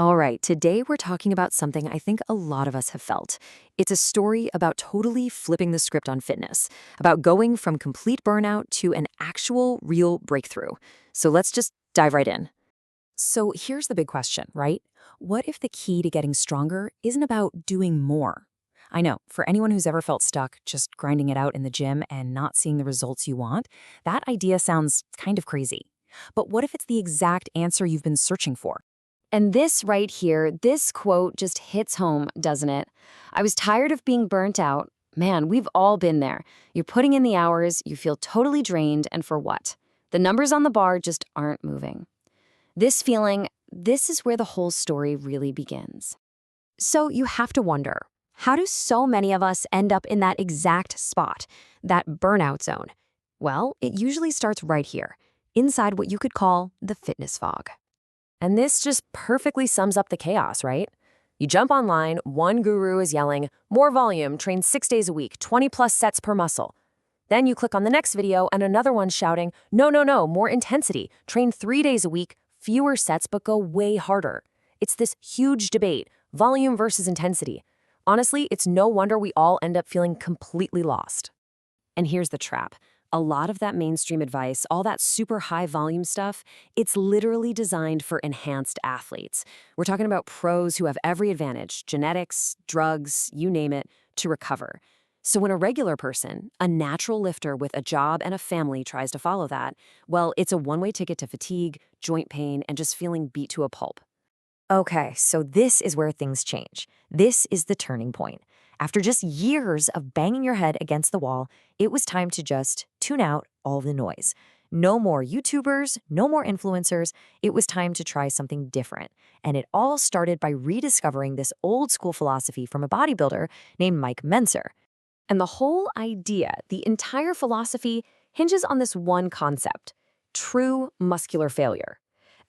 All right, today we're talking about something I think a lot of us have felt. It's a story about totally flipping the script on fitness, about going from complete burnout to an actual, real breakthrough. So let's just dive right in. So here's the big question, right? What if the key to getting stronger isn't about doing more? I know, for anyone who's ever felt stuck just grinding it out in the gym and not seeing the results you want, that idea sounds kind of crazy. But what if it's the exact answer you've been searching for? And this right here, this quote just hits home, doesn't it? I was tired of being burnt out. Man, we've all been there. You're putting in the hours, you feel totally drained, and for what? The numbers on the bar just aren't moving. This feeling, this is where the whole story really begins. So you have to wonder, how do so many of us end up in that exact spot, that burnout zone? Well, it usually starts right here, inside what you could call the fitness fog. And this just perfectly sums up the chaos, right? You jump online, one guru is yelling, more volume, train 6 days a week, 20 plus sets per muscle. Then you click on the next video and another one's shouting, no, more intensity, train 3 days a week, fewer sets but go way harder. It's this huge debate, volume versus intensity. Honestly, it's no wonder we all end up feeling completely lost. And here's the trap. A lot of that mainstream advice, all that super high volume stuff, it's literally designed for enhanced athletes. We're talking about pros who have every advantage, genetics, drugs, you name it, to recover. So when a regular person, a natural lifter with a job and a family tries to follow that, well, it's a one-way ticket to fatigue, joint pain, and just feeling beat to a pulp. Okay, so this is where things change. This is the turning point. After just years of banging your head against the wall, it was time to just tune out all the noise. No more YouTubers, no more influencers. It was time to try something different. And it all started by rediscovering this old school philosophy from a bodybuilder named Mike Mentzer. And the whole idea, the entire philosophy, hinges on this one concept: true muscular failure.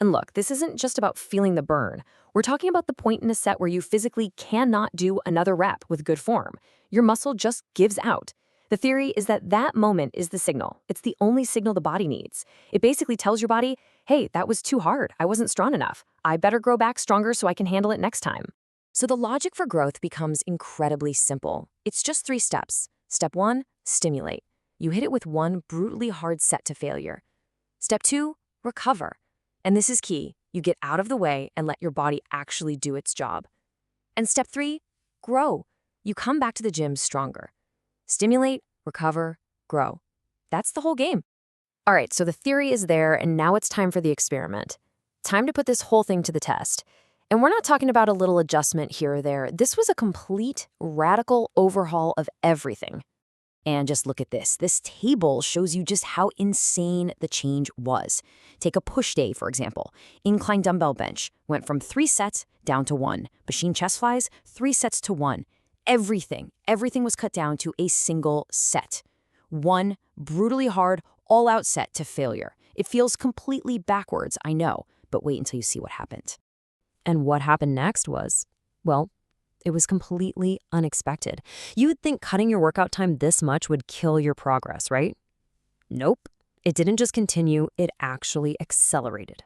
And look, this isn't just about feeling the burn. We're talking about the point in a set where you physically cannot do another rep with good form. Your muscle just gives out. The theory is that that moment is the signal. It's the only signal the body needs. It basically tells your body, hey, that was too hard. I wasn't strong enough. I better grow back stronger so I can handle it next time. So the logic for growth becomes incredibly simple. It's just 3 steps. Step 1, stimulate. You hit it with one brutally hard set to failure. Step 2, recover. And this is key. You get out of the way and let your body actually do its job. And step 3, grow. You come back to the gym stronger. Stimulate, recover, grow. That's the whole game. All right, so the theory is there, and now it's time for the experiment. Time to put this whole thing to the test. And we're not talking about a little adjustment here or there. This was a complete, radical overhaul of everything. And just look at this. This table shows you just how insane the change was. Take a push day, for example. Incline dumbbell bench went from 3 sets down to 1. Machine chest flies, 3 sets to 1. Everything was cut down to a single set. One brutally hard, all-out set to failure. It feels completely backwards, I know, but wait until you see what happened. And what happened next was, well, it was completely unexpected. You would think cutting your workout time this much would kill your progress, right? Nope. It didn't just continue, it actually accelerated.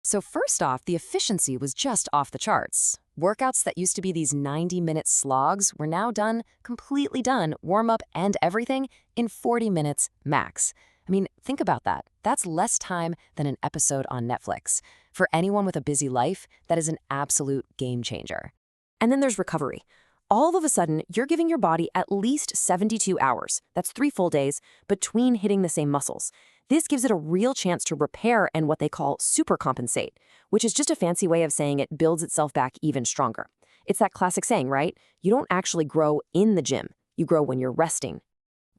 So first off, the efficiency was just off the charts. Workouts that used to be these 90-minute slogs were now done, completely done, warm-up and everything, in 40 minutes max. I mean, think about that. That's less time than an episode on Netflix. For anyone with a busy life, that is an absolute game changer. And then there's recovery. All of a sudden, you're giving your body at least 72 hours, that's 3 full days, between hitting the same muscles. This gives it a real chance to repair and what they call supercompensate, which is just a fancy way of saying it builds itself back even stronger. It's that classic saying, right? You don't actually grow in the gym. You grow when you're resting.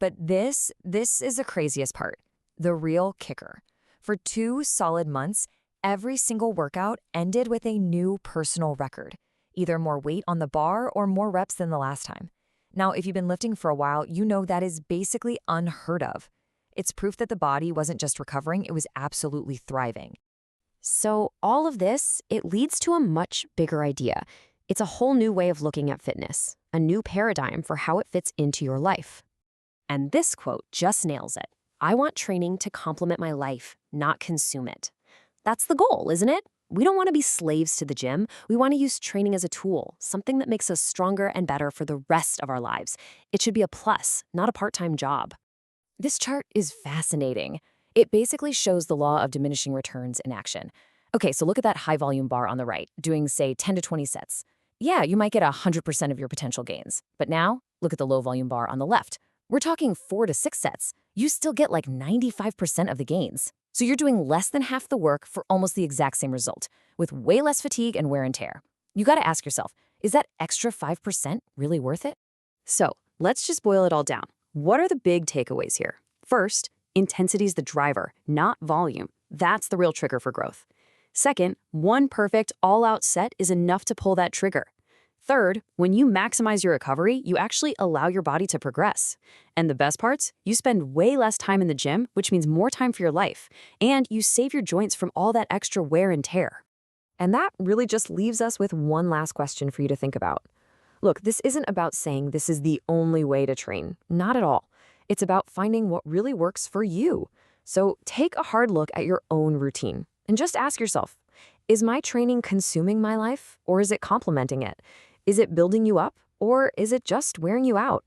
But this is the craziest part, the real kicker. For 2 solid months, every single workout ended with a new personal record. Either more weight on the bar or more reps than the last time. Now, if you've been lifting for a while, you know that is basically unheard of. It's proof that the body wasn't just recovering, it was absolutely thriving. So all of this, it leads to a much bigger idea. It's a whole new way of looking at fitness, a new paradigm for how it fits into your life. And this quote just nails it. I want training to complement my life, not consume it. That's the goal, isn't it? We don't want to be slaves to the gym. We want to use training as a tool, something that makes us stronger and better for the rest of our lives. It should be a plus, not a part-time job. This chart is fascinating. It basically shows the law of diminishing returns in action. Okay, so look at that high volume bar on the right, doing, say, 10 to 20 sets. Yeah, you might get 100% of your potential gains. But now, look at the low volume bar on the left. We're talking 4 to 6 sets. You still get like 95% of the gains. So you're doing less than half the work for almost the exact same result, with way less fatigue and wear and tear. You gotta ask yourself, is that extra 5% really worth it? So let's just boil it all down. What are the big takeaways here? First, intensity is the driver, not volume. That's the real trigger for growth. Second, one perfect, all-out set is enough to pull that trigger. Third, when you maximize your recovery, you actually allow your body to progress. And the best parts, you spend way less time in the gym, which means more time for your life, and you save your joints from all that extra wear and tear. And that really just leaves us with one last question for you to think about. Look, this isn't about saying this is the only way to train. Not at all. It's about finding what really works for you. So take a hard look at your own routine and just ask yourself, is my training consuming my life, or is it complementing it? Is it building you up, or is it just wearing you out?